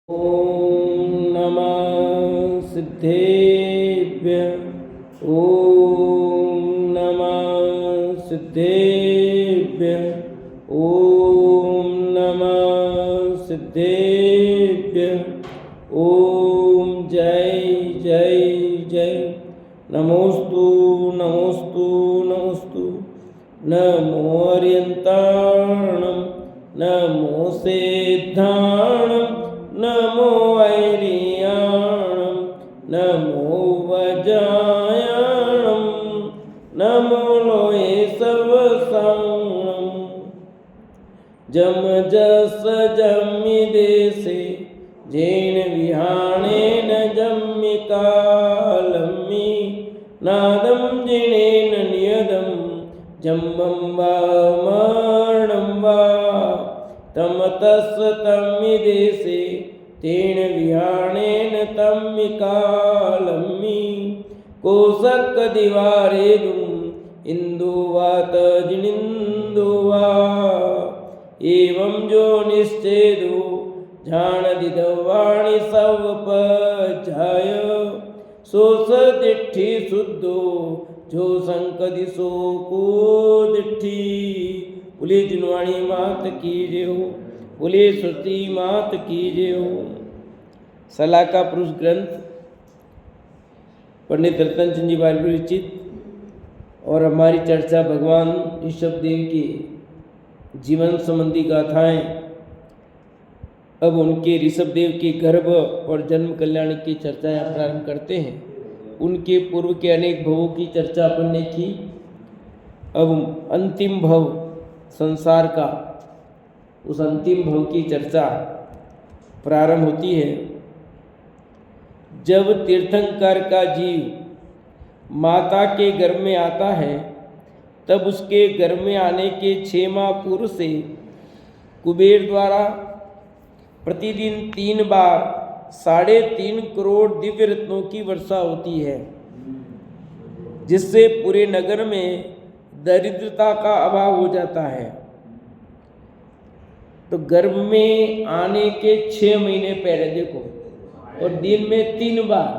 ओम नमः सिद्धेभ्यः। ओम नमः सिद्धेभ्यः। ओम नमः सिद्धेभ्यः। ओम जय जय जय। नमोस्तु नमोस्तु नमोस्तु। नमो अर्यन्ताणं नमो सेद्धाणं नमो ऐरियाणं नमो वजायाणं नमो लोये सवसाणं। जम जस जम्मि देसे जैन विहाणेन जम्मि कालम्मि नादं जिनेन नियदं जम्बं वा मरणं वा तमतस्स तम्मि देशे तेन विहाणेन तम्मि कालम्मि कोसक दिवारेदुं इंदुवात जिनिंदुवा एवं जो निश्चेदो झाणदिदवाणि सवपजाय सोस दिट्ठी शुद्धो जो संकदिसो को दिट्ठी। बोले जुनवाणी मात की जय हो। बोले श्रुति मात की जय हो। सलाह का पुरुष ग्रंथ पंडित रतनचंद जी बालपुर विरचित और हमारी चर्चा भगवान ऋषभदेव की जीवन संबंधी गाथाएं। अब उनके ऋषभदेव के गर्भ और जन्म कल्याण की चर्चाएं प्रारंभ करते हैं। उनके पूर्व के अनेक भवों की चर्चा अपन ने की। अब अंतिम भव संसार का, उस अंतिम भव की चर्चा प्रारंभ होती है। जब तीर्थंकर का जीव माता के गर्भ में आता है तब उसके गर्भ में आने के 6 माह पूर्व से कुबेर द्वारा प्रतिदिन 3 बार 3.5 करोड़ दिव्य रत्नों की वर्षा होती है, जिससे पूरे नगर में दरिद्रता का अभाव हो जाता है। तो गर्भ में आने के 6 महीने पहले देखो, और दिन में 3 बार,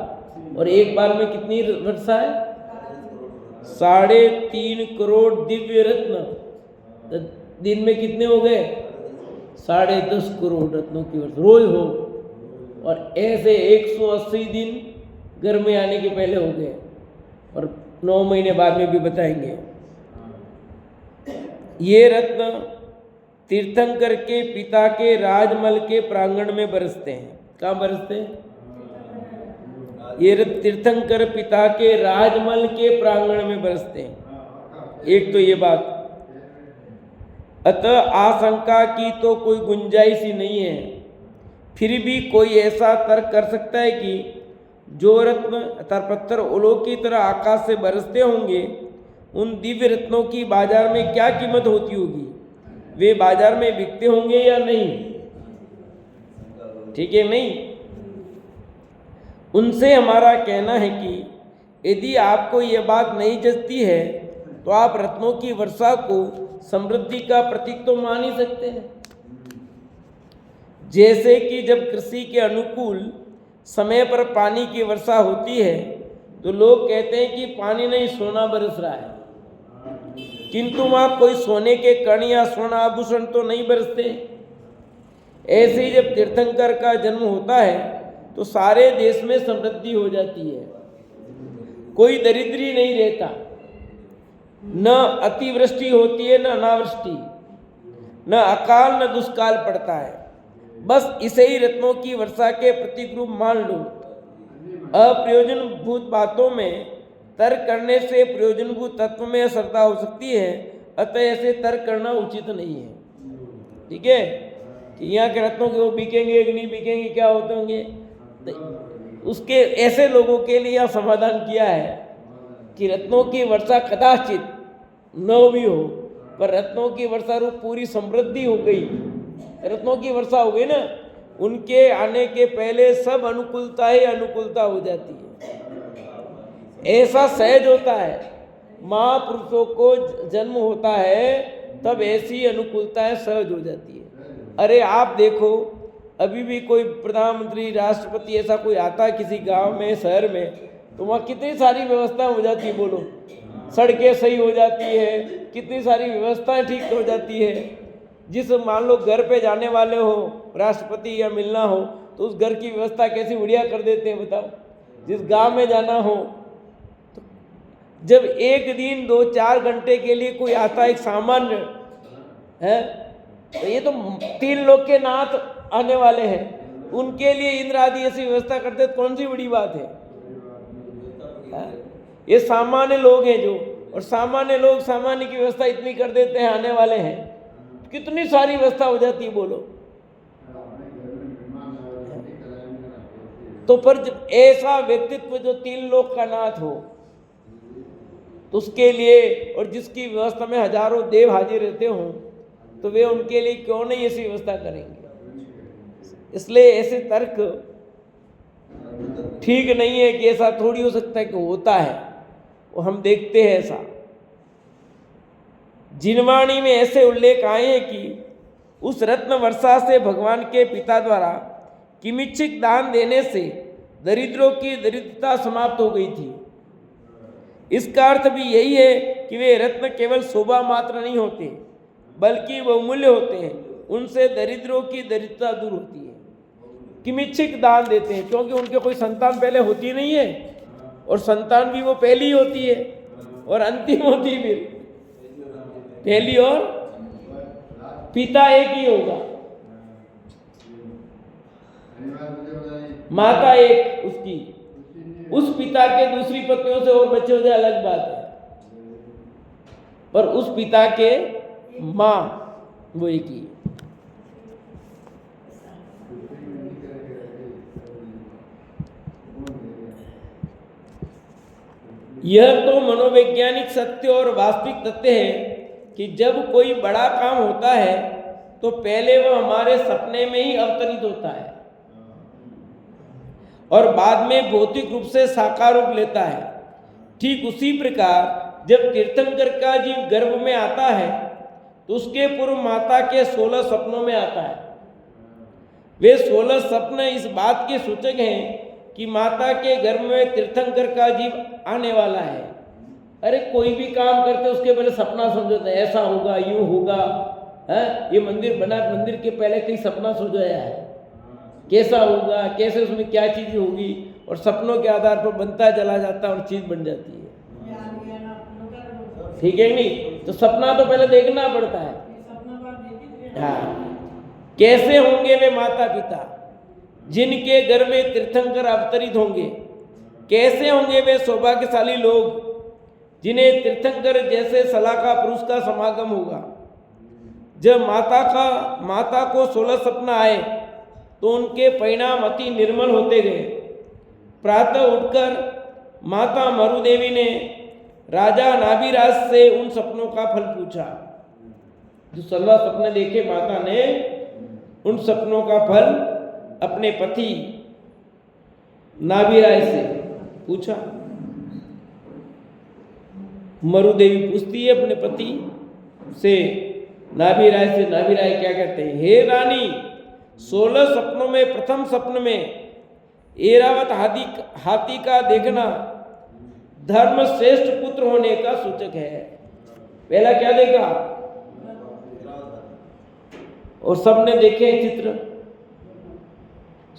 और एक बार में कितनी वर्षा है? 3.5 करोड़ दिव्य रत्न। तो दिन में कितने हो गए? 10.5 करोड़ रत्नों की वर्षा रोज हो। और ऐसे 180 दिन गर्भ में आने के पहले हो गए, और 9 महीने बाद में भी बताएंगे। ये रत्न तीर्थंकर के पिता के राजमल के प्रांगण में बरसते हैं। कहाँ बरसते हैं? ये रत्न तीर्थंकर पिता के राजमल के प्रांगण में बरसते हैं। एक तो ये बात। अतः आशंका की तो कोई गुंजाइश ही नहीं है। फिर भी कोई ऐसा तर्क कर सकता है कि जो रत्न अर्थात पत्थर ओलों की तरह आकाश से बरसते होंगे, उन दिव्य रत्नों की बाजार में क्या कीमत होती होगी? वे बाजार में बिकते होंगे या नहीं? ठीक है, नहीं। उनसे हमारा कहना है कि यदि आपको यह बात नहीं जचती है तो आप रत्नों की वर्षा को समृद्धि का प्रतीक तो मान ही सकते हैं। जैसे कि जब कृषि के अनुकूल समय पर पानी की वर्षा होती है तो लोग कहते हैं कि पानी नहीं, सोना बरस रहा है, किंतु वहाँ कोई सोने के कण या स्वर्ण आभूषण तो नहीं बरसते। ऐसे ही जब तीर्थंकर का जन्म होता है तो सारे देश में समृद्धि हो जाती है, कोई दरिद्री नहीं रहता, न अतिवृष्टि होती है न अनावृष्टि, न अकाल न दुष्काल पड़ता है। बस इसे ही रत्नों की वर्षा के प्रतीक रूप मान लो। अप्रयोजनभूत बातों में तर्क करने से प्रयोजनभूत तत्व में श्रद्धा हो सकती है, अतः ऐसे तर्क करना उचित नहीं है। ठीक है, कि यहाँ के रत्नों के वो बिकेंगे कि नहीं बिकेंगे, क्या होते होंगे, तो उसके ऐसे लोगों के लिए यह समाधान किया है कि रत्नों की वर्षा कदाचित न भी हो, पर रत्नों की वर्षा रूप पूरी समृद्धि हो गई, रत्नों की वर्षा हो गई ना, उनके आने के पहले सब अनुकूलता ही अनुकूलता हो जाती है। ऐसा सहज होता है। महापुरुषों को जन्म होता है तब ऐसी अनुकूलताएं सहज हो जाती है। अरे आप देखो, अभी भी कोई प्रधानमंत्री, राष्ट्रपति ऐसा कोई आता है किसी गांव में, शहर में, तो वहाँ कितनी सारी व्यवस्थाएं हो जाती है, बोलो। सड़कें सही हो जाती है, कितनी सारी व्यवस्थाएं ठीक हो जाती है। जिस मान लो घर पे जाने वाले हो राष्ट्रपति या मिलना हो, तो उस घर की व्यवस्था कैसी बढ़िया कर देते हैं, बताओ। जिस गांव में जाना हो, तो जब एक दिन 2-4 घंटे के लिए कोई आता है, एक सामान्य है, तो ये तो 3 लोग के नाथ आने वाले हैं, उनके लिए इंद्र आदि ऐसी व्यवस्था करते, तो कौन सी बड़ी बात है? ये सामान्य लोग हैं जो, और सामान्य लोग सामान्य की व्यवस्था इतनी कर देते हैं, आने वाले हैं, कितनी सारी व्यवस्था हो जाती है, बोलो। तो पर जब ऐसा व्यक्तित्व जो 3 लोक का नाथ हो, तो उसके लिए, और जिसकी व्यवस्था में हजारों देव हाजिर रहते हो, तो वे उनके लिए क्यों नहीं ऐसी व्यवस्था करेंगे? इसलिए ऐसे तर्क ठीक नहीं है कि ऐसा थोड़ी हो सकता है कि होता है, वो हम देखते हैं ऐसा। जिनवाणी में ऐसे उल्लेख आए हैं कि उस रत्न वर्षा से भगवान के पिता द्वारा किमिच्छिक दान देने से दरिद्रों की दरिद्रता समाप्त हो गई थी। इसका अर्थ भी यही है कि वे रत्न केवल शोभा मात्र नहीं होते, बल्कि बहुमूल्य होते हैं। उनसे दरिद्रों की दरिद्रता दूर होती है। किमिच्छिक दान देते हैं क्योंकि उनके कोई संतान पहले होती नहीं है, और संतान भी वो पहली होती है और अंतिम होती है, फिर पहली, और पिता एक ही होगा, माता एक उसकी, उस पिता के दूसरी पत्नियों से और बच्चे हो जाए अलग बात है, पर उस पिता के माँ वो एक ही। यह तो मनोवैज्ञानिक सत्य और वास्तविक तथ्य है कि जब कोई बड़ा काम होता है तो पहले वह हमारे सपने में ही अवतरित होता है और बाद में भौतिक रूप से साकार रूप लेता है। ठीक उसी प्रकार जब तीर्थंकर का जीव गर्भ में आता है तो उसके पूर्व माता के 16 सपनों में आता है। वे 16 सपने इस बात के सूचक हैं कि माता के गर्भ में तीर्थंकर का जीव आने वाला है। अरे कोई भी काम करते उसके पहले सपना समझते, ऐसा होगा, यूं होगा, है ये मंदिर बना, मंदिर के पहले कई सपना सोचाया है, कैसा होगा, कैसे उसमें क्या चीज होगी, और सपनों के आधार पर बनता चला जाता है और चीज बन जाती है। ठीक है नहीं? तो सपना तो पहले देखना पड़ता है। हाँ, कैसे होंगे वे माता पिता जिनके घर में तीर्थंकर अवतरित होंगे? कैसे होंगे वे सौभाग्यशाली लोग जिन्हें तीर्थंकर जैसे सलाका पुरुष का समागम होगा? जब माता को 16 सपना आए तो उनके परिणाम अति निर्मल होते गए। प्रातः उठकर माता मरुदेवी ने राजा नाभिराज से उन सपनों का फल पूछा। जो 16 सपने देखे माता ने, उन सपनों का फल अपने पति नाभिराज से पूछा। मरुदेवी पूछती है अपने पति से, नाभिराज से। नाभिराज क्या कहते हैं? हे रानी, 16 सपनों में प्रथम सपन में ऐरावत हाथी का देखना धर्म श्रेष्ठ पुत्र होने का सूचक है। पहला क्या देखा? और सबने देखे चित्र,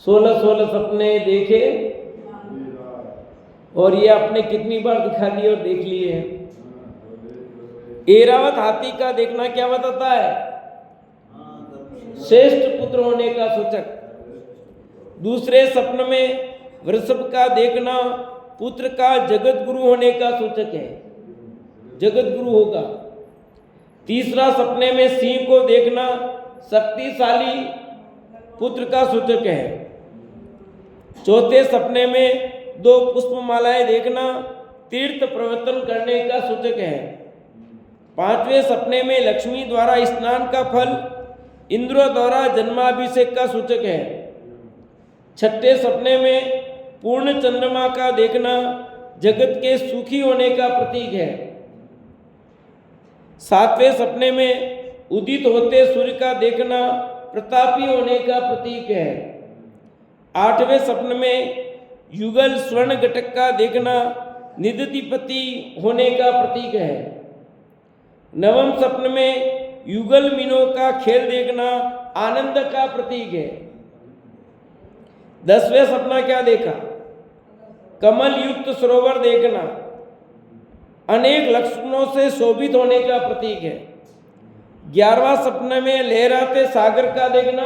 16 सपने देखे, और ये आपने कितनी बार दिखा दिए और देख लिए हैं। ऐरावत हाथी का देखना क्या बताता है? श्रेष्ठ पुत्र होने का सूचक। दूसरे सपन में वृषभ का देखना पुत्र का जगत गुरु होने का सूचक है, जगत गुरु होगा। तीसरा सपने में सिंह को देखना शक्तिशाली पुत्र का सूचक है। चौथे सपने में 2 पुष्पमालाएं देखना तीर्थ प्रवर्तन करने का सूचक है। 5वें सपने में लक्ष्मी द्वारा स्नान का फल इंद्र द्वारा जन्माभिषेक का सूचक है। 6ठे सपने में पूर्ण चंद्रमा का देखना जगत के सुखी होने का प्रतीक है। 7वें सपने में उदित होते सूर्य का देखना प्रतापी होने का प्रतीक है। 8वें सपने में युगल स्वर्ण घटक का देखना निधतिपति होने का प्रतीक है। 9वें सपने में युगल मीनों का खेल देखना आनंद का प्रतीक है। 10वें सपना क्या देखा? कमल युक्त सरोवर देखना अनेक लक्षणों से शोभित होने का प्रतीक है। 11वां सपने में लहराते सागर का देखना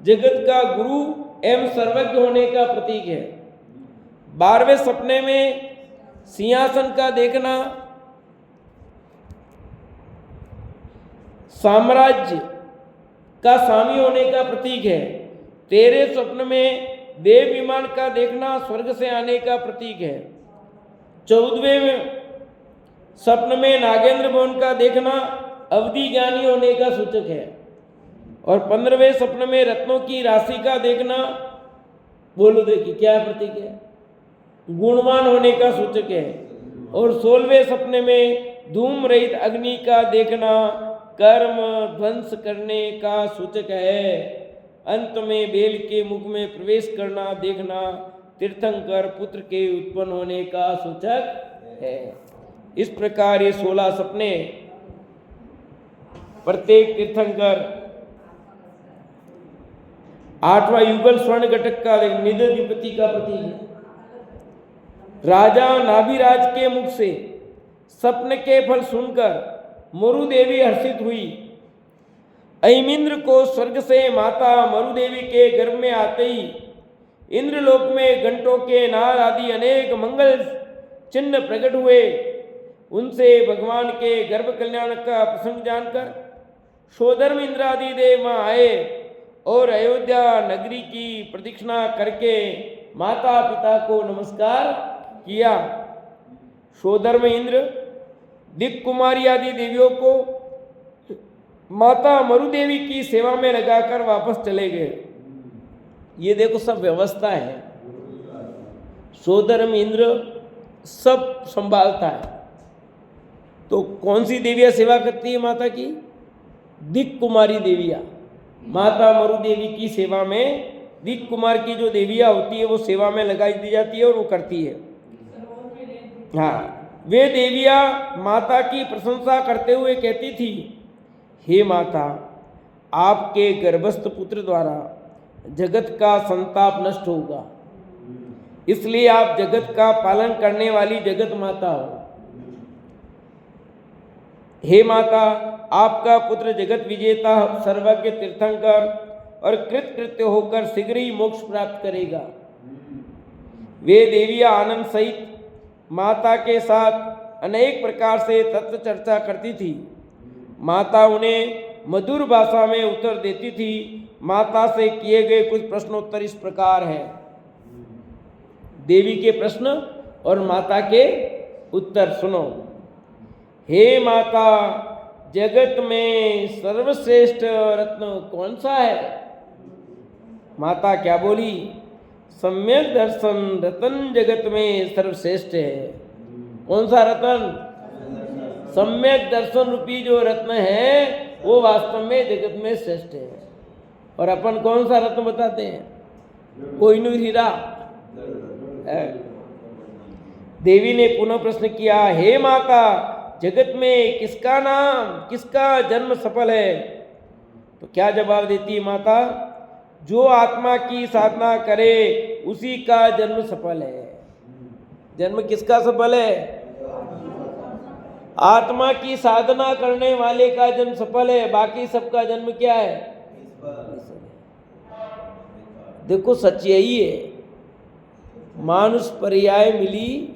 जगत का गुरु एवं सर्वज्ञ होने का प्रतीक है। 12वें सपने में सिंहासन का देखना साम्राज्य का स्वामी होने का प्रतीक है। 13वें स्वप्न में देव विमान का देखना स्वर्ग से आने का प्रतीक है। 14वें स्वप्न में नागेंद्र भवन का देखना अवधि ज्ञानी होने का सूचक है। और 15वें स्वप्न में रत्नों की राशि का देखना, बोलो देखिए क्या प्रतीक है? गुणवान होने का सूचक है। और 16वें सपने में धूम रहित अग्नि का देखना कर्म ध्वंस करने का सूचक है। अंत में बेल के मुख में प्रवेश करना देखना तीर्थंकर पुत्र के उत्पन्न होने का सूचक है। इस प्रकार ये 16 सपने प्रत्येक तीर्थंकर 8वां युगल स्वर्ण घटक का निधतिपति का प्रतीक है। राजा नाभिराज के मुख से स्वप्न के फल सुनकर मरुदेवी हर्षित हुई। ऐमिंद्र को स्वर्ग से माता मरुदेवी के गर्भ में आते ही इंद्रलोक में घंटों के नाद आदि अनेक मंगल चिन्ह प्रकट हुए। उनसे भगवान के गर्भ कल्याण का प्रसंग जानकर सोधर्म इंद्र आदि देव वहां आए और अयोध्या नगरी की प्रदक्षिणा करके माता पिता को नमस्कार किया। सोधर्म इंद्र दिक् कुमारी आदि देवियों को माता मरुदेवी की सेवा में लगाकर वापस चले गए। ये देखो सब व्यवस्था है, सोधर्म इंद्र सब संभालता है। तो कौन सी देवियाँ सेवा करती है माता की? दिक् कुमारी देवियाँ माता मरुदेवी की सेवा में, दिक् कुमार की जो देवियाँ होती है वो सेवा में लगाई दी जाती है और वो करती है। हाँ, वे देवियाँ माता की प्रशंसा करते हुए कहती थी, हे माता, आपके गर्भस्थ पुत्र द्वारा जगत का संताप नष्ट होगा, इसलिए आप जगत का पालन करने वाली जगत माता हो। हे माता, आपका पुत्र जगत विजेता सर्वज्ञ तीर्थंकर और कृतकृत्य होकर शीघ्र ही मोक्ष प्राप्त करेगा। वे देवियाँ आनंद सहित माता के साथ अनेक प्रकार से तत्व चर्चा करती थी। माता उन्हें मधुर भाषा में उत्तर देती थी। माता से किए गए कुछ प्रश्नोत्तर इस प्रकार हैं। देवी के प्रश्न और माता के उत्तर सुनो। हे माता, जगत में सर्वश्रेष्ठ रत्न कौन सा है? माता क्या बोली? सम्यक दर्शन रतन जगत में सर्वश्रेष्ठ है। कौन सा रतन? सम्यक दर्शन रूपी जो रत्न है वो वास्तव में जगत में श्रेष्ठ है। और अपन कौन सा रत्न बताते हैं? कोहिनूर हीरा है। देवी ने पुनः प्रश्न किया, हे माता, जगत में किसका नाम, किसका जन्म सफल है? तो क्या जवाब देती है माता? जो आत्मा की साधना करे उसी का जन्म सफल है। जन्म किसका सफल है? आत्मा की साधना करने वाले का जन्म सफल है। बाकी सबका जन्म क्या है? देखो सच यही है। मानुष पर्याय मिली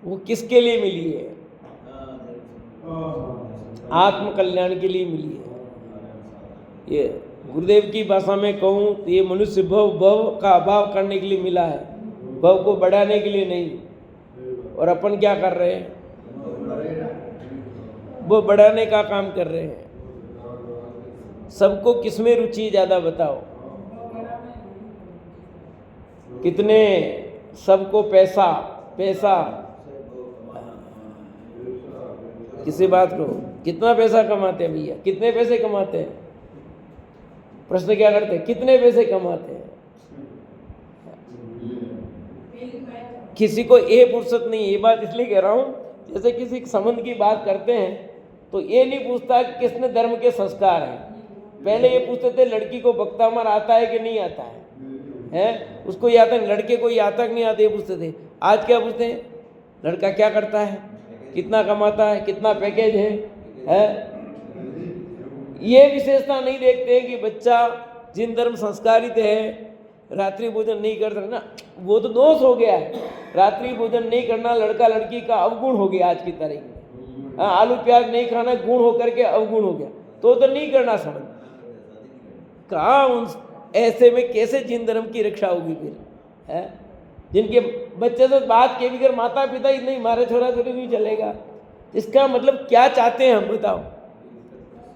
वो किसके लिए मिली है? आत्म कल्याण के लिए मिली है। ये गुरुदेव की भाषा में कहूँ तो ये मनुष्य भव का अभाव करने के लिए मिला है, भव को बढ़ाने के लिए नहीं। और अपन क्या कर रहे हैं? वो बढ़ाने का काम कर रहे हैं। सबको किसमें रुचि ज़्यादा बताओ? कितने सबको पैसा पैसा किसी बात को कितना पैसा कमाते हैं भैया? कितने पैसे कमाते हैं? प्रश्न क्या करते हैं, कितने पैसे कमाते हैं? किसी को ये फुर्सत नहीं। ये बात इसलिए कह रहा हूँ, जैसे किसी संबंध की बात करते हैं तो ये नहीं पूछता कि किसने धर्म के संस्कार हैं। पहले ये पूछते थे लड़की को बक्ता मार आता है कि नहीं आता है, उसको ये आता है, लड़के को ये आता कि नहीं आता, ये पूछते थे। आज क्या पूछते हैं, लड़का क्या करता है, कितना कमाता है, कितना पैकेज है? ये विशेषता नहीं देखते हैं कि बच्चा जिन धर्म संस्कारित है रात्रि भोजन नहीं कर सकता ना, वो तो दोष हो गया है। रात्रि भोजन नहीं करना लड़का लड़की का अवगुण हो गया आज की तारीख में। आलू प्याज नहीं खाना गुण होकर के अवगुण हो गया, तो नहीं करना समझ। कहाँ उन ऐसे में कैसे जिन धर्म की रक्षा होगी फिर है? जिनके बच्चे से बात के भी माता पिता ही नहीं मारे छोरा छोरी नहीं चलेगा। इसका मतलब क्या चाहते हैं हम, बताओ?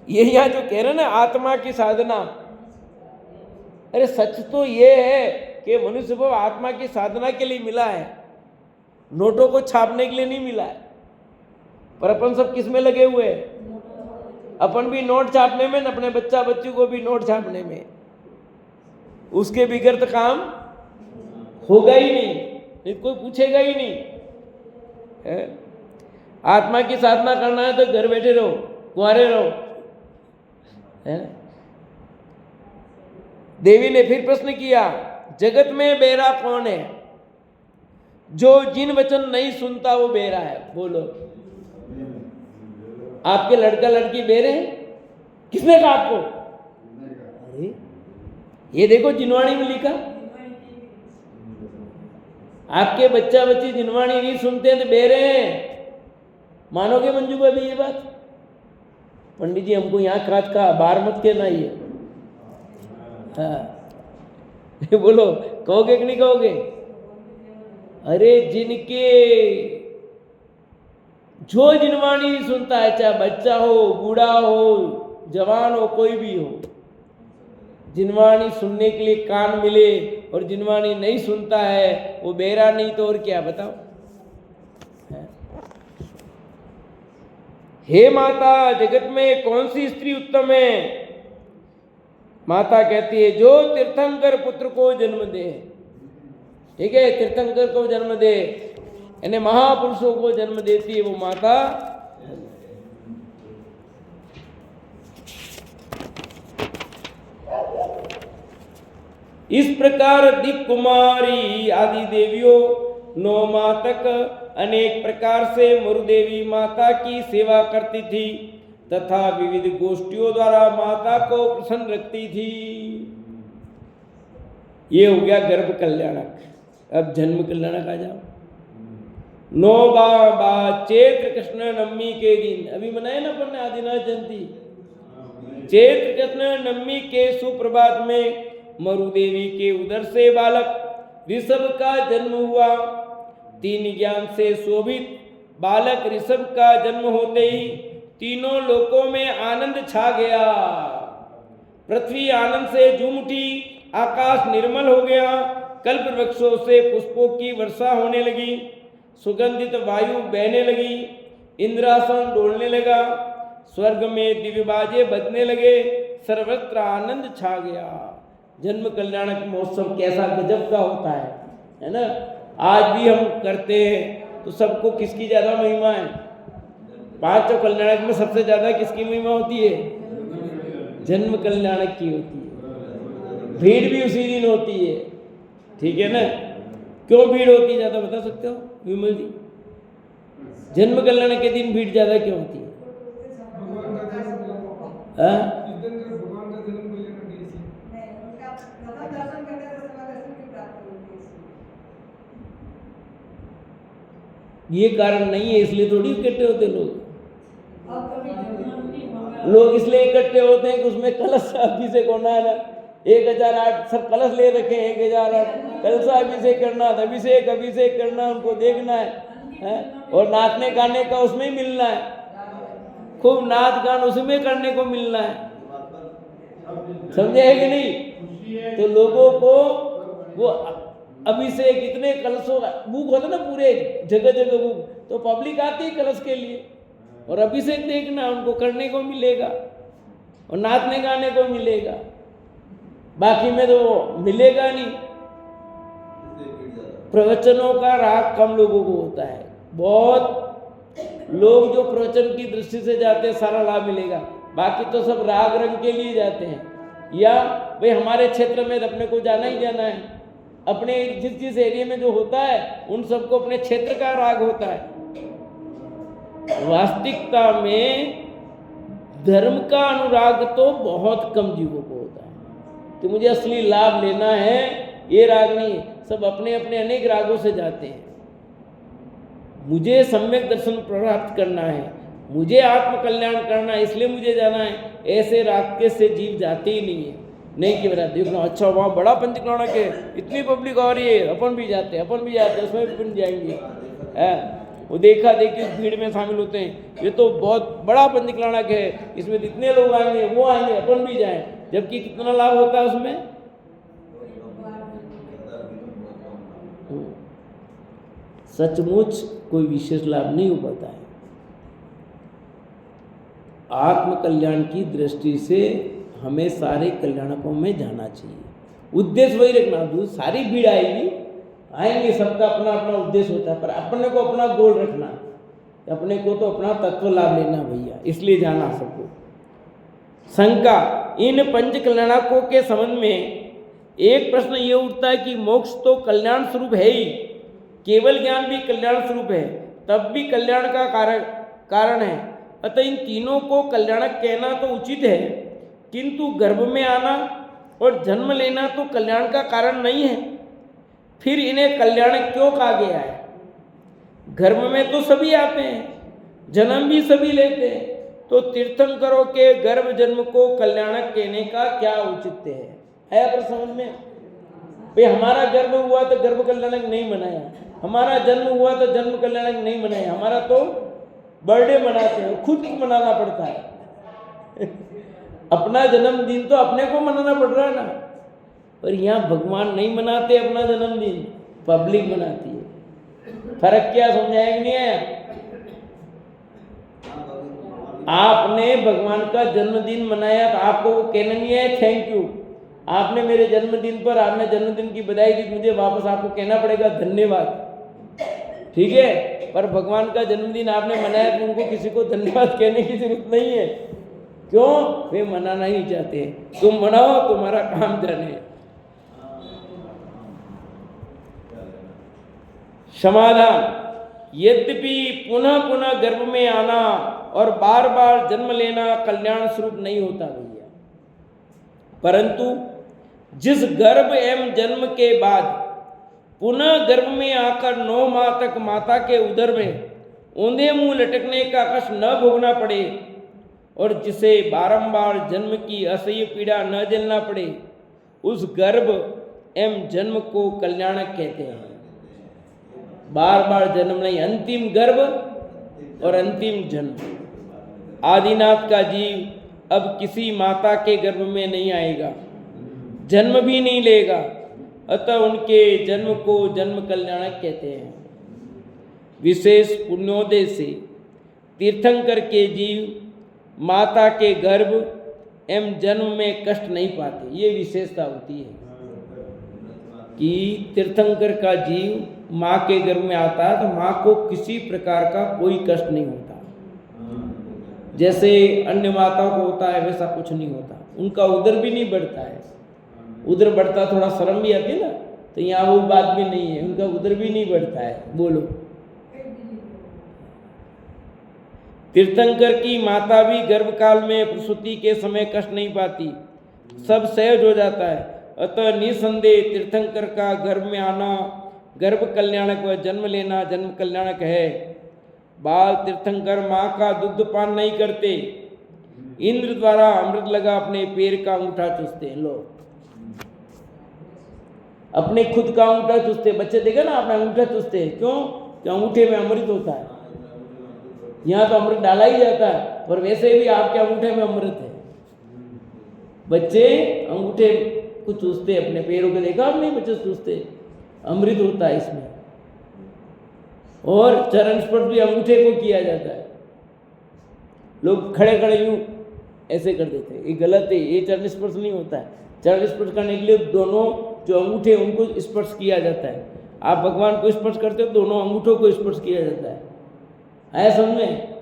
ये यहाँ जो कह रहे हैं ना आत्मा की साधना, अरे सच तो ये है कि मनुष्य को आत्मा की साधना के लिए मिला है, नोटों को छापने के लिए नहीं मिला है। पर अपन सब किस में लगे हुए हैं? अपन भी नोट छापने में, अपने बच्चा बच्ची को भी नोट छापने में। उसके बिगड़ तो काम होगा ही नहीं, कोई पूछेगा ही नहीं है? आत्मा की साधना करना है तो घर बैठे रहो, कुंवारे रहो है? देवी ने फिर प्रश्न किया, जगत में बेरा कौन है? जो जिन वचन नहीं सुनता वो बेरा है। बोलो, आपके लड़का लड़की बेरे हैं? किसने कहा आपको? अरे ये देखो जिनवाणी में लिखा, आपके बच्चा बच्ची जिनवाणी नहीं सुनते हैं तो बेरे हैं। मानोगे मंजू भाई ये बात? पंडित जी हमको यहाँ खाद का बार मत कहना ही है। हाँ बोलो, कहोगे कि नहीं कहोगे? अरे जिनके जो जिनवाणी नहीं सुनता है, चाहे बच्चा हो, बूढ़ा हो, जवान हो, कोई भी हो, जिनवाणी सुनने के लिए कान मिले और जिनवाणी नहीं सुनता है वो बेरा नहीं तो और क्या, बताओ? हे माता, जगत में कौन सी स्त्री उत्तम है? माता कहती है जो तीर्थंकर पुत्र को जन्म दे। ठीक है, तीर्थंकर को जन्म दे यानी महापुरुषों को जन्म देती है वो माता। इस प्रकार दीप कुमारी आदि देवियों 9 माह तक अनेक प्रकार से मरुदेवी माता की सेवा करती थी तथा विविध गोष्ठियों द्वारा माता को प्रसन्न रखती थी। ये हो गया गर्भ कल्याणक। अब जन्म कल्याणक आ जाओ। 9 बाद चैत्र कृष्ण नवमी के दिन, अभी मनाए ना अपन ने आदिनाथ जयंती, चैत्र कृष्ण नवमी के सुप्रभात में मरुदेवी के उदर से बालक ऋषभ का जन्म हुआ। 3 ज्ञान से शोभित बालक ऋषभ का जन्म होते ही तीनों लोकों में आनंद छा गया। पृथ्वी आनंद से झूम उठी, आकाश निर्मल हो गया, कल्प वृक्षों से पुष्पों की वर्षा होने लगी, सुगंधित वायु बहने लगी, इंद्रासन डोलने लगा, स्वर्ग में दिव्य बाजे बजने लगे, सर्वत्र आनंद छा गया। जन्म कल्याणक महोत्सव कैसा गजब का होता है ना? आज भी हम करते हैं तो सबको किसकी ज्यादा महिमा है? 5 कल्याणक में सबसे ज्यादा किसकी महिमा होती है? जन्म कल्याणक की होती है। भीड़ भी उसी दिन होती है, ठीक है ना? क्यों भीड़ होती है ज्यादा, बता सकते हो विमल जी? जन्म कल्याणक के दिन भीड़ ज्यादा क्यों होती है? हाँ? ये कारण नहीं है, इसलिए थोड़ी इकट्ठे होते लोग। लोग इसलिए इकट्ठे होते हैं कि उसमें कलश अभिषेक होना है ना। 1008 सब कलश ले रखे हैं, 1008 कलश अभिषेक करना, अभिषेक अभिषेक करना, उनको देखना है? और नाचने गाने का उसमें ही मिलना है, खूब नाच गान उसमें करने को मिलना है, समझे है कि नहीं? तो लोगों को वो अभिषेक इतने कलशों का बुक होता ना, पूरे जगह जगह बुक, तो पब्लिक आती है कलश के लिए और अभिषेक देखना उनको करने को मिलेगा और नाचने गाने को मिलेगा। बाकी में तो मिलेगा नहीं। प्रवचनों का राग कम लोगों को होता है। बहुत लोग जो प्रवचन की दृष्टि से जाते हैं सारा लाभ मिलेगा, बाकी तो सब राग रंग के लिए जाते हैं, या भाई हमारे क्षेत्र में अपने को जाना ही जाना है, अपने जिस जिस एरिया में जो होता है उन सबको अपने क्षेत्र का राग होता है। वास्तविकता में धर्म का अनुराग तो बहुत कम जीवों को होता है कि मुझे असली लाभ लेना है, ये राग नहीं है। सब अपने अपने अनेक रागों से जाते हैं। मुझे सम्यक दर्शन प्राप्त करना है, मुझे आत्म कल्याण करना है, इसलिए मुझे जाना है, ऐसे राग के से जीव जाते ही नहीं है। नहीं कि मेरा देखना अच्छा वहाँ बड़ा पंचकलाणक है, इतनी पब्लिक आ रही है, अपन भी जाते हैं, उसमें भी अपन जाएंगे। वो देखा देखी उस भीड़ में शामिल होते हैं, ये तो बहुत बड़ा पंचकलाणक है, इसमें इतने लोग आएंगे, वो आएंगे, अपन भी जाएं, जबकि कितना लाभ होता है उसमें। सचमुच कोई विशेष लाभ नहीं हो पाता है। आत्म कल्याण की दृष्टि से हमें सारे कल्याणकों में जाना चाहिए। उद्देश्य वही रखना। सारी भीड़ आएंगे, सबका अपना अपना उद्देश्य होता है, पर अपने को अपना गोल रखना, अपने को तो अपना तत्व लाभ लेना भैया, इसलिए जाना सबको। शंका, इन पंच कल्याणकों के संबंध में एक प्रश्न ये उठता है कि मोक्ष तो कल्याण स्वरूप है ही, केवल ज्ञान भी कल्याण स्वरूप है, तब भी कल्याण का कारण है, अतः इन तीनों को कल्याणक कहना तो उचित है, किंतु गर्भ में आना और जन्म लेना तो कल्याण का कारण नहीं है, फिर इन्हें कल्याणक क्यों कहा गया है? गर्भ में तो सभी आते हैं, जन्म भी सभी लेते हैं, तो तीर्थंकरों के गर्भ जन्म को कल्याणक कहने का क्या औचित्य है पर समझ में? भाई हमारा गर्भ हुआ तो गर्भ कल्याणक नहीं मनाया, हमारा जन्म हुआ तो जन्म कल्याणक नहीं मनाया, हमारा तो बर्थडे मनाते हैं, खुद को मनाना पड़ता है। अपना जन्मदिन तो अपने को मनाना पड़ रहा है ना, पर यहाँ भगवान नहीं मनाते अपना जन्मदिन, पब्लिक मनाती है। फर्क क्या समझाया नहीं है? आपने भगवान का जन्मदिन मनाया तो आपको वो कहना नहीं है थैंक यू। आपने मेरे जन्मदिन पर आपने जन्मदिन की बधाई दी, मुझे वापस आपको कहना पड़ेगा धन्यवाद, ठीक है? पर भगवान का जन्मदिन आपने मनाया तो उनको किसी को धन्यवाद कहने की जरूरत नहीं है। क्यों? वे मनाना ही चाहते हैं। तुम मनाओ, तुम्हारा काम जाने। समाधान, यद्यपि पुनः पुनः गर्भ में आना और बार बार जन्म लेना कल्याण स्वरूप नहीं होता भैया, परंतु जिस गर्भ एवं जन्म के बाद पुनः गर्भ में आकर 9 माह तक माता के उदर में औंधे मुंह लटकने का कष्ट न भोगना पड़े और जिसे बारंबार जन्म की असह्य पीड़ा न झेलना पड़े, उस गर्भ एवं जन्म को कल्याणक कहते हैं। बार बार जन्म नहीं, अंतिम गर्भ और अंतिम जन्म। आदिनाथ का जीव अब किसी माता के गर्भ में नहीं आएगा, जन्म भी नहीं लेगा, अतः उनके जन्म को जन्म कल्याणक कहते हैं। विशेष पुण्योदय से तीर्थंकर के जीव माता के गर्भ एवं जन्म में कष्ट नहीं पाते। ये विशेषता होती है कि तीर्थंकर का जीव माँ के गर्भ में आता है तो माँ को किसी प्रकार का कोई कष्ट नहीं होता। जैसे अन्य माताओं को होता है वैसा कुछ नहीं होता। उनका उदर भी नहीं बढ़ता है, उदर बढ़ता थोड़ा शर्म भी आती है ना, तो यहाँ वो बात भी नहीं है, उनका उदर भी नहीं बढ़ता है। बोलो, तीर्थंकर की माता भी गर्भकाल में प्रसूति के समय कष्ट नहीं पाती, सब सहज हो जाता है। अतः निसंदेह तीर्थंकर का गर्भ में आना गर्भ कल्याणक व जन्म लेना जन्म कल्याणक है। बाल तीर्थंकर माँ का दुग्ध पान नहीं करते, इंद्र द्वारा अमृत लगा अपने पैर का अंगूठा चूसते हैं। लोग अपने खुद का अंगूठा चूसते, बच्चे देखे ना अपना अंगूठा चूसते हैं। क्यों? कि अंगूठे में अमृत होता है। यहाँ तो अमृत डाला ही जाता है, पर वैसे भी आपके अंगूठे में अमृत है। बच्चे अंगूठे को चूसते, अपने पैरों के देखा आपने, बच्चे चूसते, अमृत होता है इसमें। और चरण स्पर्श भी अंगूठे को किया जाता है। लोग खड़े खड़े यूं ऐसे कर देते हैं, ये गलत है, ये चरण स्पर्श नहीं होता है। चरण स्पर्श करने के लिए दोनों जो अंगूठे उनको स्पर्श किया जाता है। आप भगवान को स्पर्श करते हो, दोनों अंगूठों को स्पर्श किया जाता है। आया समझ में?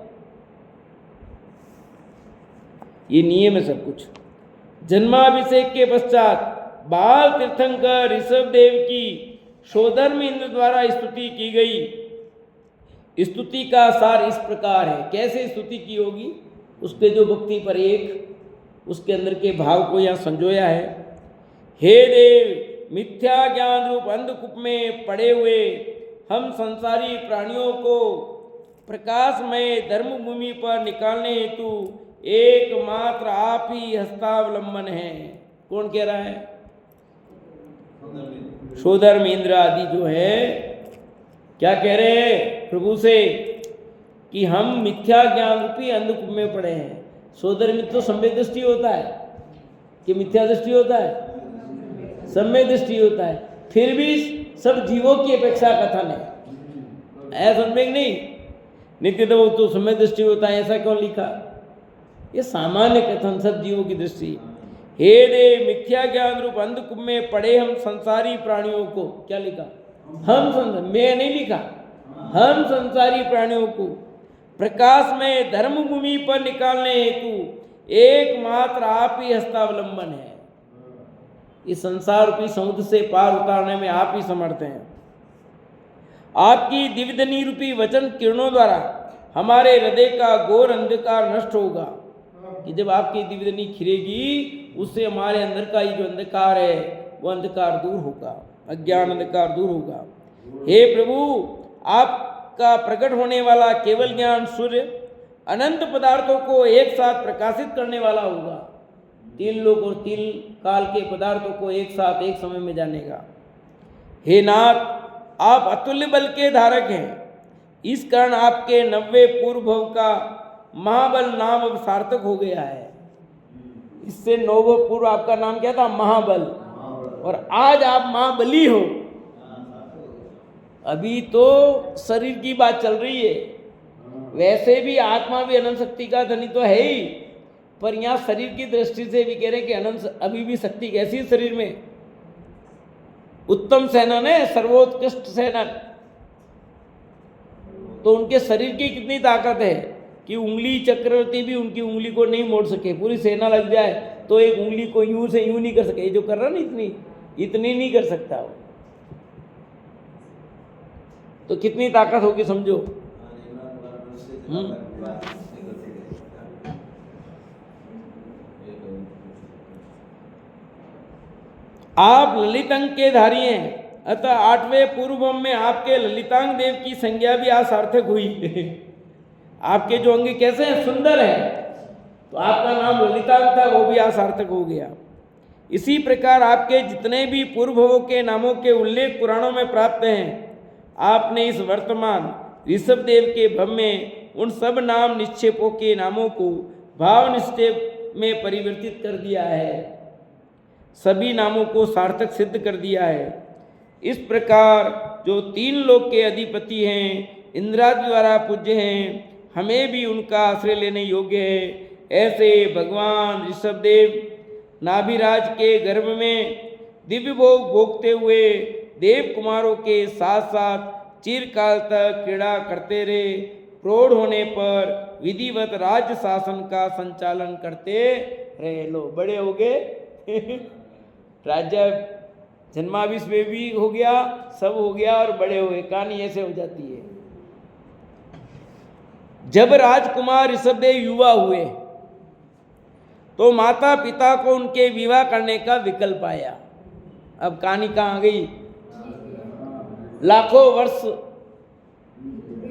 ये नियम है सब कुछ। जन्माभिषेक के पश्चात बाल तीर्थंकर ऋषभ देव की शोधर्म इंद्र द्वारा स्तुति की गई। स्तुति का सार इस प्रकार है। कैसे स्तुति की होगी? उसके जो भक्ति पर एक उसके अंदर के भाव को यहाँ संजोया है। हे देव, मिथ्या ज्ञान रूप अंधकूप में पड़े हुए हम संसारी प्राणियों को प्रकाशमय धर्मभूमि पर निकालने हेतु एकमात्र आप ही हस्तावलंबन है। कौन कह रहा है? शोधर्म इंद्र आदि जो है क्या कह रहे हैं प्रभु से कि हम मिथ्या ज्ञान रूपी अंधकूप में पड़े हैं। शोधर्म तो सम्यक दृष्टि होता है कि मिथ्या दृष्टि होता है? सम्यक दृष्टि होता है। फिर भी सब जीवों की अपेक्षा कथन है। ऐसा सम्यक नहीं, नित्य तो सम्यक दृष्टि होता है, ऐसा क्यों लिखा? ये सामान्य कथन, सब जीवों की दृष्टि। हे देव, मिथ्या ज्ञान रूप अंधकूप में पड़े हम संसारी प्राणियों को, क्या लिखा? मैं नहीं लिखा, हम संसारी प्राणियों को प्रकाश में धर्मभूमि पर निकालने हेतु एकमात्र आप ही हस्तावलंबन है। इस संसार रूपी समुद्र से पार उतारने में आप ही समर्थ हैं। आपकी दिव्यधनी रूपी वचन किरणों द्वारा हमारे हृदय का घोर अंधकार नष्ट होगा। कि जब आपकी दिव्यधनी खिलेगी उससे हमारे अंदर का ये जो अंधकार है वो अंधकार दूर होगा, अज्ञान अंधकार दूर होगा। हे प्रभु, आपका प्रकट होने वाला केवल ज्ञान सूर्य अनंत पदार्थों को एक साथ प्रकाशित करने वाला होगा। 3 लोक और 3 काल के पदार्थों को एक साथ एक समय में जानेगा। हे नाथ, आप अतुल्य बल के धारक हैं। इस कारण आपके 90 पूर्व भव का महाबल नाम अब सार्थक हो गया है। इससे 9 पूर्व आपका नाम क्या था? महाबल। और आज आप महाबली हो। अभी तो शरीर की बात चल रही है, वैसे भी आत्मा भी अनंत शक्ति का धनी तो है ही, पर यहाँ शरीर की दृष्टि से भी कह रहे हैं कि अनंत अभी भी शक्ति कैसी है शरीर में? उत्तम सेनन है, सर्वोत्कृष्ट सेनन। तो उनके शरीर की कितनी ताकत है कि उंगली चक्रवर्ती भी उनकी उंगली को नहीं मोड़ सके। पूरी सेना लग जाए तो एक उंगली को यूं से यूं नहीं कर सके। जो कर रहा ना इतनी नहीं कर सकता वो। तो कितनी ताकत होगी समझो। आप ललितांग के धारी हैं, अतः 8वें पूर्व में आपके ललितांग देव की संज्ञा भी आज सार्थक हुई। आपके जो अंग कैसे हैं? सुंदर है, तो आपका नाम ललितांग था, वो भी आज सार्थक हो गया। इसी प्रकार आपके जितने भी पूर्वों के नामों के उल्लेख पुराणों में प्राप्त हैं, आपने इस वर्तमान ऋषभ देव के भव में उन सब नाम निक्षेपों के नामों को भाव निक्षेप में परिवर्तित कर दिया है, सभी नामों को सार्थक सिद्ध कर दिया है। इस प्रकार जो 3 लोक के अधिपति हैं, इंद्रादि द्वारा पूज्य हैं, हमें भी उनका आश्रय लेने योग्य है। ऐसे भगवान ऋषभदेव नाभिराज के गर्भ में दिव्य भोग भोगते हुए देव कुमारों के साथ साथ चिरकाल तक क्रीड़ा करते रहे। प्रौढ़ होने पर विधिवत राज्य शासन का संचालन करते रहे। लो बड़े हो गए राज्य जन्माभिषेक भी हो गया, सब हो गया और बड़े हो गए। कहानी ऐसे हो जाती है। जब राजकुमार ऋषभदेव युवा हुए तो माता पिता को उनके विवाह करने का विकल्प आया। अब कहानी कहाँ आ गई? लाखों वर्ष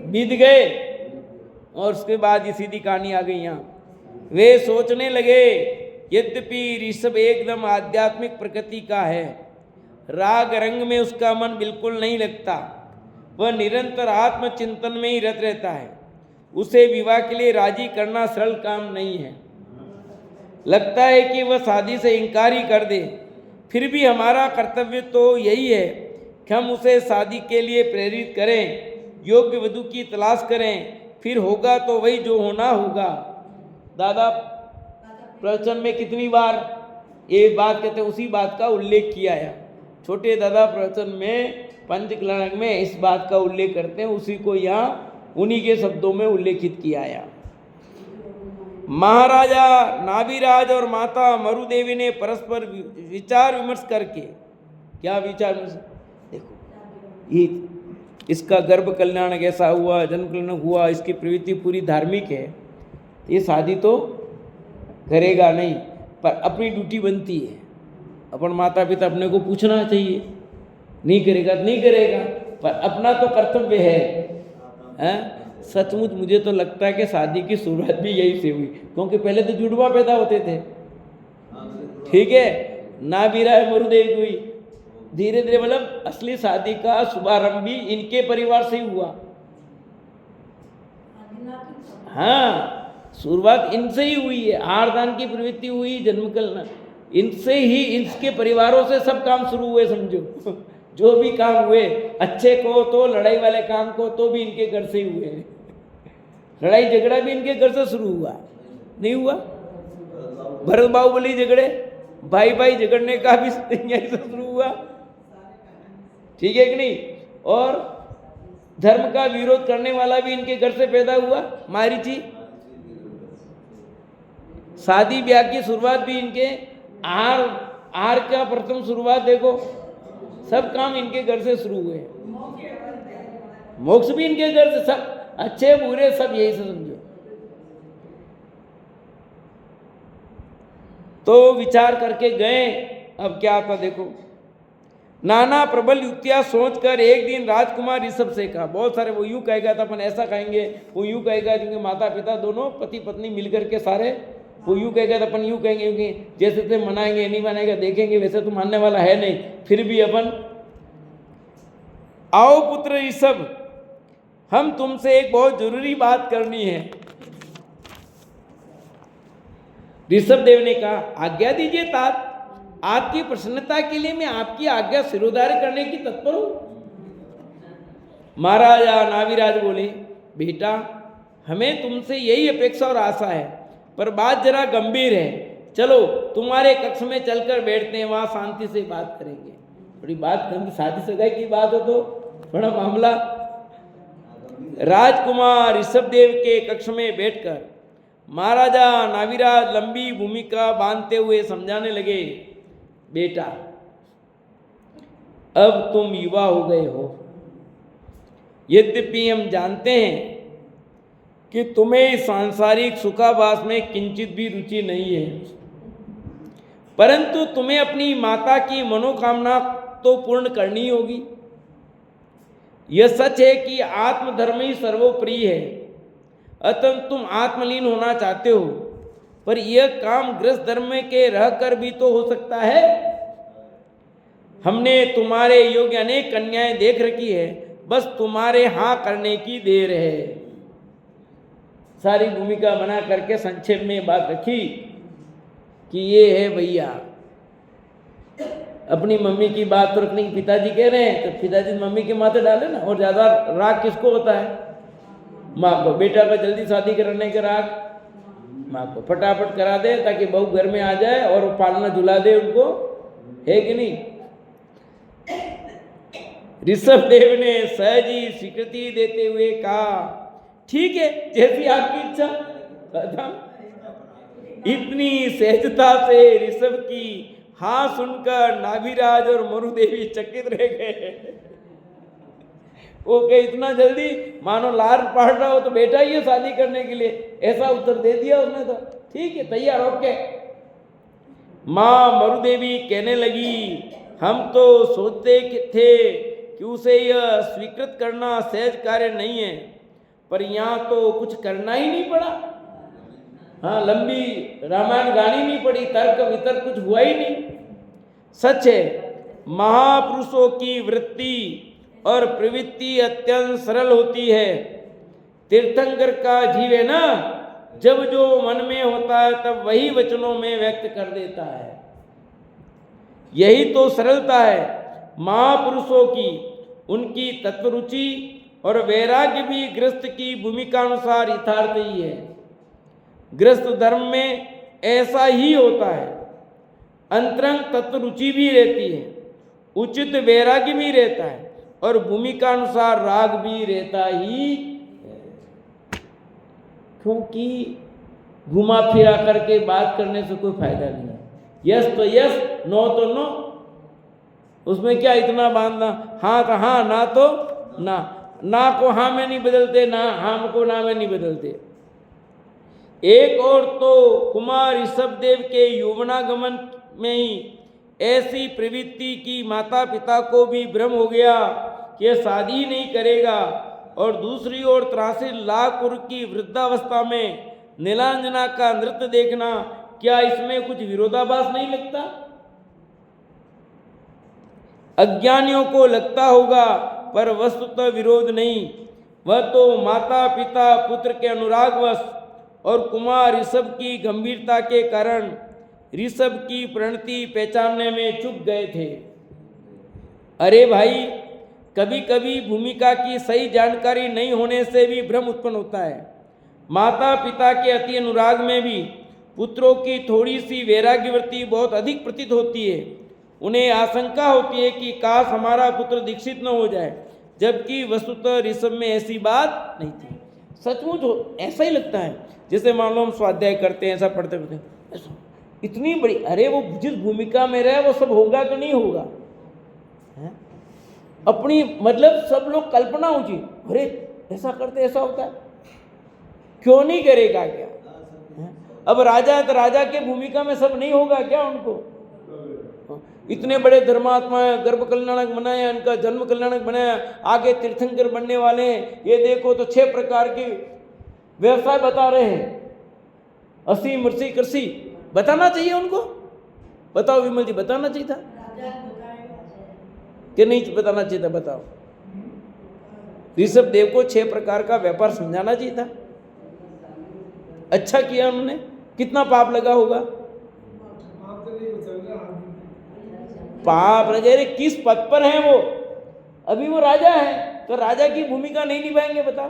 बीत गए और उसके बाद ये सीधी कहानी आ गई यहाँ। वे सोचने लगे, यद्यपि ऋषभ एकदम आध्यात्मिक प्रकृति का है, राग रंग में उसका मन बिल्कुल नहीं लगता, वह निरंतर आत्मचिंतन में ही रत रहता है, उसे विवाह के लिए राजी करना सरल काम नहीं है। लगता है कि वह शादी से इनकार ही कर दे। फिर भी हमारा कर्तव्य तो यही है कि हम उसे शादी के लिए प्रेरित करें, योग्य वधू की तलाश करें, फिर होगा तो वही जो होना होगा। दादा प्रवचन में कितनी बार ये बात कहते हैं, उसी बात का उल्लेख किया है छोटे दादा प्रवचन में, पंचकलंक में इस बात का उल्लेख करते हैं, उसी को यहाँ उन्हीं के शब्दों में उल्लेखित किया है। महाराजा नाभिराज और माता मरुदेवी ने परस्पर विचार विमर्श करके, क्या विचार विमर्श, देखो ये इसका गर्भ कल्याण कैसा हुआ, जन्म कल्याण हुआ, इसकी प्रवृत्ति पूरी धार्मिक है, ये शादी तो करेगा नहीं, पर अपनी ड्यूटी बनती है, अपन माता पिता अपने को पूछना चाहिए, नहीं करेगा तो नहीं करेगा, पर अपना तो कर्तव्य है। सचमुच मुझे तो लगता है कि शादी की शुरुआत भी यही से हुई, क्योंकि पहले तो जुड़वा पैदा होते थे, ठीक है, नाभिराज मरुदेवी हुई, धीरे धीरे मतलब असली शादी का शुभारंभ भी इनके परिवार से ही हुआ। हाँ, शुरुआत इनसे ही हुई है, आरदान की प्रवृत्ति हुई, जन्म कल्याण, इनसे ही, इनके परिवारों से सब काम शुरू हुए समझो। जो भी काम हुए, अच्छे को तो, लड़ाई वाले काम को तो भी इनके घर से ही हुए। लड़ाई झगड़ा भी इनके घर से शुरू हुआ, नहीं हुआ? भरत बाहुबली झगड़े, भाई भाई झगड़ने का भी यहीं से शुरू हुआ, ठीक है कि नहीं? और धर्म का विरोध करने वाला भी इनके घर से पैदा हुआ, मारीची। शादी ब्याह की शुरुआत भी इनके, आहार का प्रथम शुरुआत देखो, सब काम इनके घर से शुरू हुए, मोक्ष भी इनके घर से, सब अच्छे बुरे सब यही से समझो। तो विचार करके गए, अब क्या आता देखो, नाना प्रबल युक्तियां सोचकर एक दिन राजकुमार ऋषभ से कहा, बहुत सारे, वो यूं कहेगा तो अपन ऐसा कहेंगे, वो यूं कहेगा, क्योंकि माता पिता दोनों पति पत्नी मिलकर के सारे, वो यूं कहेगा तो अपन यूं कहेंगे, क्योंकि जैसे तुम मनाएंगे नहीं मनाएगा देखेंगे, वैसे तो मानने वाला है नहीं, फिर भी अपन, आओ पुत्र ऋषभ, हम तुमसे एक बहुत जरूरी बात करनी है। ऋषभ देव ने कहा, आज्ञा दीजिए तात, आपकी प्रसन्नता के लिए मैं आपकी आज्ञा सिरोधार्य करने की तत्पर हूं। महाराजा नाभिराज बोले, बेटा हमें तुमसे यही अपेक्षा और आशा है, पर बात जरा गंभीर है, चलो तुम्हारे कक्ष में चलकर बैठते हैं, वहां शांति से बात करेंगे। बड़ी बात गंभीर, शादी सगाई की बात हो तो बड़ा मामला। राजकुमार ऋषभदेव के कक्ष में बैठकर महाराजा नाभिराज लंबी भूमिका बांधते हुए समझाने लगे, बेटा अब तुम युवा हो गए हो, यद्यपि हम जानते हैं कि तुम्हें सांसारिक सुखाभास में किंचित भी रुचि नहीं है, परंतु तुम्हें अपनी माता की मनोकामना तो पूर्ण करनी होगी। यह सच है कि आत्मधर्म ही सर्वोप्रिय है, अतः तुम आत्मलीन होना चाहते हो, पर यह काम गृहस्थ धर्म के रहकर भी तो हो सकता है। हमने तुम्हारे योग्य अनेक कन्याएं देख रखी है, बस तुम्हारे हाँ करने की देर है। सारी भूमिका बना करके संक्षेप में बात रखी कि ये है भैया, अपनी मम्मी की बात तो रखनी, पिताजी कह रहे हैं तो पिताजी मम्मी के माथे डाले ना। और ज्यादा राग किसको होता है? माँ को। बेटा का जल्दी शादी कराने का राग माँ को, फटाफट करा दे ताकि बहू घर में आ जाए और पालना झुला दे उनको, है कि नहीं? ऋषभ देव ने सहज ही स्वीकृति देते हुए कहा, ठीक है जैसी आपकी इच्छा। इतनी सहजता से ऋषभ की हाँ सुनकर नाभिराज और मरुदेवी चकित रह गए। वो कहे इतना जल्दी, मानो लार पढ़ रहा हो तो बेटा ही है शादी करने के लिए, ऐसा उत्तर दे दिया उसने तो। ठीक है तैयार, ओके। माँ मरुदेवी कहने लगी, हम तो सोचते थे कि उसे यह स्वीकृत करना सहज कार्य नहीं है, पर यहाँ तो कुछ करना ही नहीं पड़ा। हाँ, लंबी रामायण गानी नहीं पड़ी, तर्क वितर्क कुछ हुआ ही नहीं। सच है, महापुरुषों की वृत्ति और प्रवृत्ति अत्यंत सरल होती है। तीर्थंकर का जीव है ना, जब जो मन में होता है तब वही वचनों में व्यक्त कर देता है। यही तो सरलता है महापुरुषों की। उनकी तत्वरुचि और वैराग्य भी गृहस्थ की भूमिका अनुसार यथार्थ ही है। गृहस्थ धर्म में ऐसा ही होता है। अंतरंग तत्व रुचि भी रहती है, उचित वैराग्य भी रहता है और भूमिका अनुसार राग भी रहता ही है। क्योंकि घुमा फिरा करके बात करने से कोई फायदा नहीं है। यस तो यस, नो तो नो। उसमें क्या इतना बांधना, हाँ तो हाँ, ना तो ना, ना को हाँ में नहीं बदलते, ना हाँ को ना में नहीं बदलते। एक और तो कुमार ऋषभदेव के यौवनागमन में ही ऐसी प्रवृत्ति की माता पिता को भी भ्रम हो गया कि यह शादी ही नहीं करेगा, और दूसरी ओर 83 लाख पुरुष की वृद्धावस्था में नीलांजना का नृत्य देखना, क्या इसमें कुछ विरोधाभास नहीं लगता? अज्ञानियों को लगता होगा, पर वस्तुतः विरोध नहीं। वह तो माता पिता पुत्र के अनुरागवश और कुमार ऋषभ की गंभीरता के कारण ऋषभ की प्रणति पहचानने में चूक गए थे। अरे भाई, कभी कभी भूमिका की सही जानकारी नहीं होने से भी भ्रम उत्पन्न होता है। माता पिता के अति अनुराग में भी पुत्रों की थोड़ी सी वैराग्यवृत्ति बहुत अधिक प्रतीत होती है। उन्हें आशंका होती है कि काश हमारा पुत्र दीक्षित न हो जाए, जबकि वस्तुतः ऋषभ में ऐसी बात नहीं थी। सचमुच ऐसा ही लगता है, जैसे मान लो हम स्वाध्याय करते हैं, ऐसा पढ़ते पढ़ते ऐसा इतनी बड़ी, अरे वो जिस भूमिका में रहे वो सब होगा कि नहीं होगा है? अपनी मतलब सब लोग कल्पना ऊंची, अरे ऐसा करते ऐसा होता है, क्यों नहीं करेगा क्या है? अब राजा है तो राजा के भूमिका में सब नहीं होगा क्या? उनको इतने बड़े धर्मात्मा गर्भ कल्याणक बनाया, इनका जन्म कल्याणक बनाया, आगे तीर्थंकर बनने वाले हैं। ये देखो तो 6 प्रकार की व्यवसाय बता रहे हैं, असी मृषि कृषि बताना चाहिए उनको। बताओ विमल जी, बताना चाहिए था कि नहीं बताना चाहिए था? बताओ। ऋषभ देव को 6 प्रकार का व्यापार समझाना चाहिए था। अच्छा किया उन्होंने। कितना पाप लगा होगा? पाप रजे, किस पद पर है वो? अभी वो राजा है तो राजा की भूमिका नहीं निभाएंगे, बताओ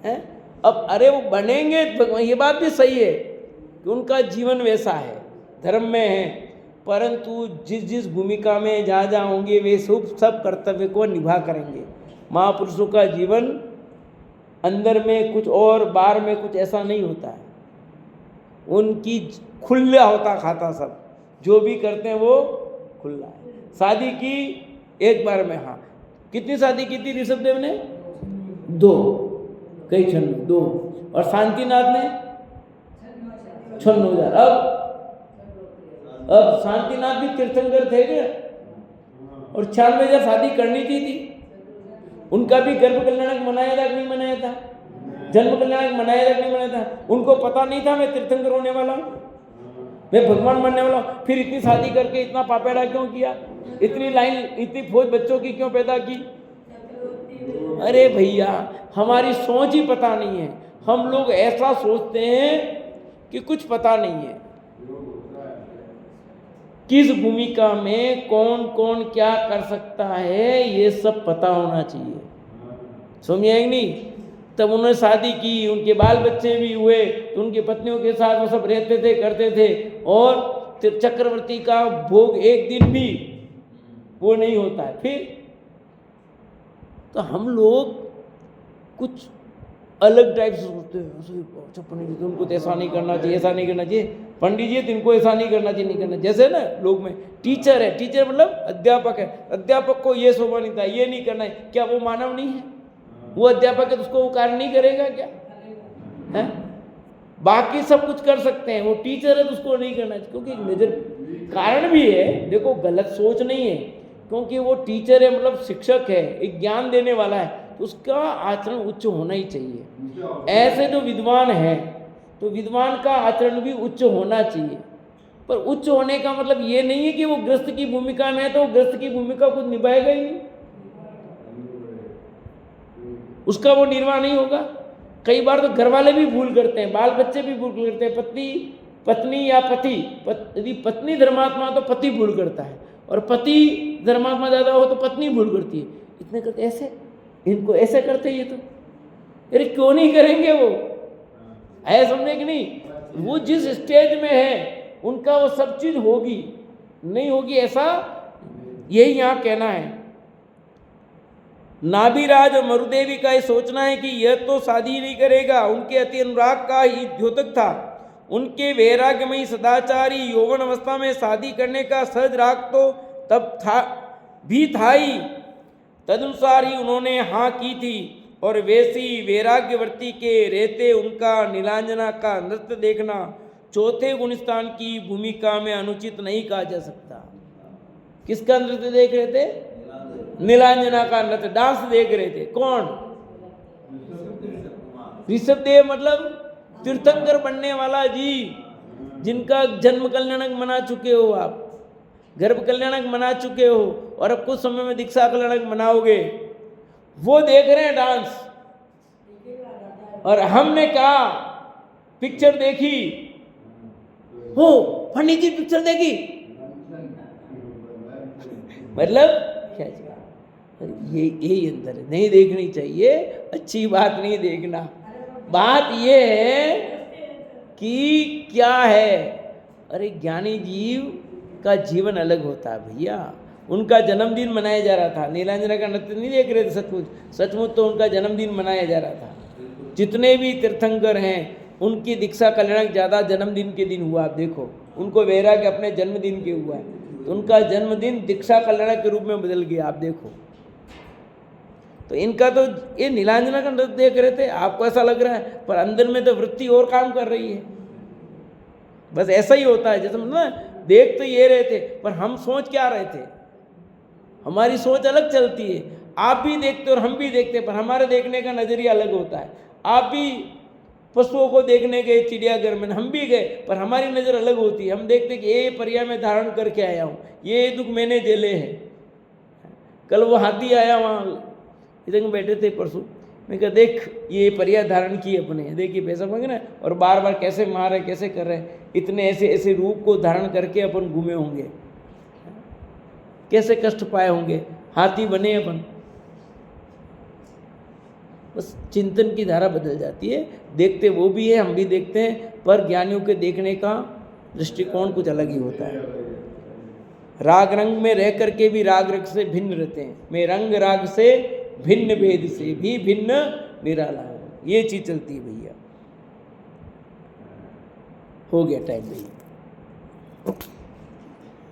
है? अब अरे वो बनेंगे, ये बात भी सही है कि उनका जीवन वैसा है, धर्म में है, परंतु जिस जिस भूमिका में जहाँ जहाँ होंगे वे सब कर्तव्य को निभा करेंगे। महापुरुषों का जीवन अंदर में कुछ और बाहर में कुछ ऐसा नहीं होता है। उनकी खुला होता खाता, सब जो भी करते हैं वो खुला है। शादी की एक बार में, हाँ कितनी शादी की थी ऋषभदेव ने? 2, कई 2, और शांतिनाथ ने 96,000। अब शांतिनाथ भी तीर्थंकर थे क्या? और 96,000 शादी करनी थी। उनका भी गर्भ कल्याणक मनाया था कि नहीं मनाया था? जन्म कल्याणक मनाया था कि नहीं मनाया था? उनको पता नहीं था मैं तीर्थंकर होने वाला हूँ, मैं भगवान बनने वाला हूँ। फिर इतनी शादी करके इतना पापेड़ा क्यों किया? इतनी लाइन, इतनी फौज बच्चों की क्यों पैदा की? अरे भैया, हमारी सोच ही पता नहीं है। हम लोग ऐसा सोचते हैं कि कुछ पता नहीं है। किस भूमिका में कौन कौन क्या कर सकता है, ये सब पता होना चाहिए। समझे नहीं? तब उन्होंने शादी की, उनके बाल बच्चे भी हुए, तो उनकी पत्नियों के साथ वो सब रहते थे, करते थे, और चक्रवर्ती का भोग एक दिन भी वो नहीं होता है। फिर तो हम लोग कुछ अलग टाइप से सोचते हैं। अच्छा पंडित जी, उनको तो ऐसा नहीं करना चाहिए, ऐसा नहीं करना चाहिए। पंडित जी इनको ऐसा नहीं करना चाहिए, नहीं करना। जैसे ना लोग में टीचर है, टीचर मतलब अध्यापक है, अध्यापक को ये शोभा नहीं था, ये नहीं करना है। क्या वो मानव नहीं है? वो अध्यापक है तो उसको वो कार्य नहीं करेगा क्या है? बाकी सब कुछ कर सकते हैं, वो टीचर है तो उसको नहीं करना चाहिए। क्योंकि नजर कारण भी है, देखो गलत सोच नहीं है, क्योंकि वो टीचर है मतलब शिक्षक है, एक ज्ञान देने वाला है, तो उसका आचरण उच्च होना ही चाहिए। ऐसे जो विद्वान है तो विद्वान का आचरण भी उच्च होना चाहिए। पर उच्च होने का मतलब ये नहीं है कि वो गृहस्थ की भूमिका में है तो गृहस्थ की भूमिका कुछ निभाएगा ही नहीं, उसका वो निर्वाह नहीं होगा। कई बार तो घर वाले भी भूल करते हैं, बाल बच्चे भी भूल करते हैं, पत्नी या पति, यदि पत्नी धर्मात्मा तो पति भूल करता है, और पति धर्मात्मा ज़्यादा हो तो पत्नी भूल करती है। इतने करते ऐसे, इनको ऐसे करते ये तो, अरे क्यों नहीं करेंगे? वो है समझे कि नहीं? वो जिस स्टेज में है उनका वो सब चीज होगी, नहीं होगी ऐसा यही यहाँ कहना है। नाभिराज और मरुदेवी का ये सोचना है कि यह तो शादी नहीं करेगा, उनके अति अनुराग का ही द्योतक था। उनके वैराग्यमयी सदाचारी यौवन अवस्था में शादी करने का सहज राग तो तब था ही, तदनुसार ही उन्होंने हाँ की थी। और वैसी वैराग्यवर्ती के रहते उनका नीलांजना का नृत्य देखना चौथे गुणस्थान की भूमिका में अनुचित नहीं कहा जा सकता। किसका नृत्य देख रहे थे? नीलांजना का नृत्य, डांस देख रहे थे। कौन? ऋषभदेव, मतलब तीर्थंकर बनने वाला जी, जिनका जन्म कल्याणक मना चुके हो आप, गर्भ कल्याणक मना चुके हो, और अब कुछ समय में दीक्षा कल्याणक मनाओगे। वो देख रहे हैं डांस, और हमने कहा पिक्चर देखी हो, पंडित जी पिक्चर देखी, मतलब क्या यही अंदर है। नहीं देखनी चाहिए, अच्छी बात नहीं देखना। बात ये है कि क्या है, अरे ज्ञानी जीव का जीवन अलग होता है भैया। उनका जन्मदिन मनाया जा रहा था, नीलांजना का नृत्य नहीं देख रहे थे सचमुच, सचमुच तो उनका जन्मदिन मनाया जा रहा था। जितने भी तीर्थंकर हैं उनकी दीक्षा कल्याणक ज़्यादा जन्मदिन के दिन हुआ। आप देखो, उनको वैराग्य अपने जन्मदिन के हुआ है, तो उनका जन्मदिन दीक्षा कल्याणक के रूप में बदल गया। आप देखो, तो इनका तो ये नीलांजना का नृत्य देख रहे थे, आपको ऐसा लग रहा है, पर अंदर में तो वृत्ति और काम कर रही है। बस ऐसा ही होता है, जैसे ना देख तो ये रहे थे, पर हम सोच क्या रहे थे, हमारी सोच अलग चलती है। आप भी देखते और हम भी देखते, पर हमारे देखने का नजरिया अलग होता है। आप भी पशुओं को देखने गए चिड़ियाघर में, हम भी गए, पर हमारी नज़र अलग होती है। हम देखते कि ये परिया में धारण करके आया हूँ, ये दुख मैंने झेले हैं। कल वो हाथी आया, वहाँ इधर बैठे थे परसों, मैं कहा देख ये परिया धारण की अपने, देखिए पैसा मांगे ना, और बार बार कैसे मार रहे, कैसे कर रहे हैं, इतने ऐसे ऐसे रूप को धारण करके अपन घूमे होंगे, कैसे कष्ट पाए होंगे, हाथी बने अपन। बस चिंतन की धारा बदल जाती है, देखते वो भी है, हम भी देखते हैं, पर ज्ञानियों के देखने का दृष्टिकोण कुछ अलग ही होता है। राग रंग में रह करके भी राग रंग से भिन्न रहते हैं। मैं रंग राग से भिन्न भेद से भी भिन्न निराला हूं, ये चीज चलती है भैया। हो गया टाइम भैया।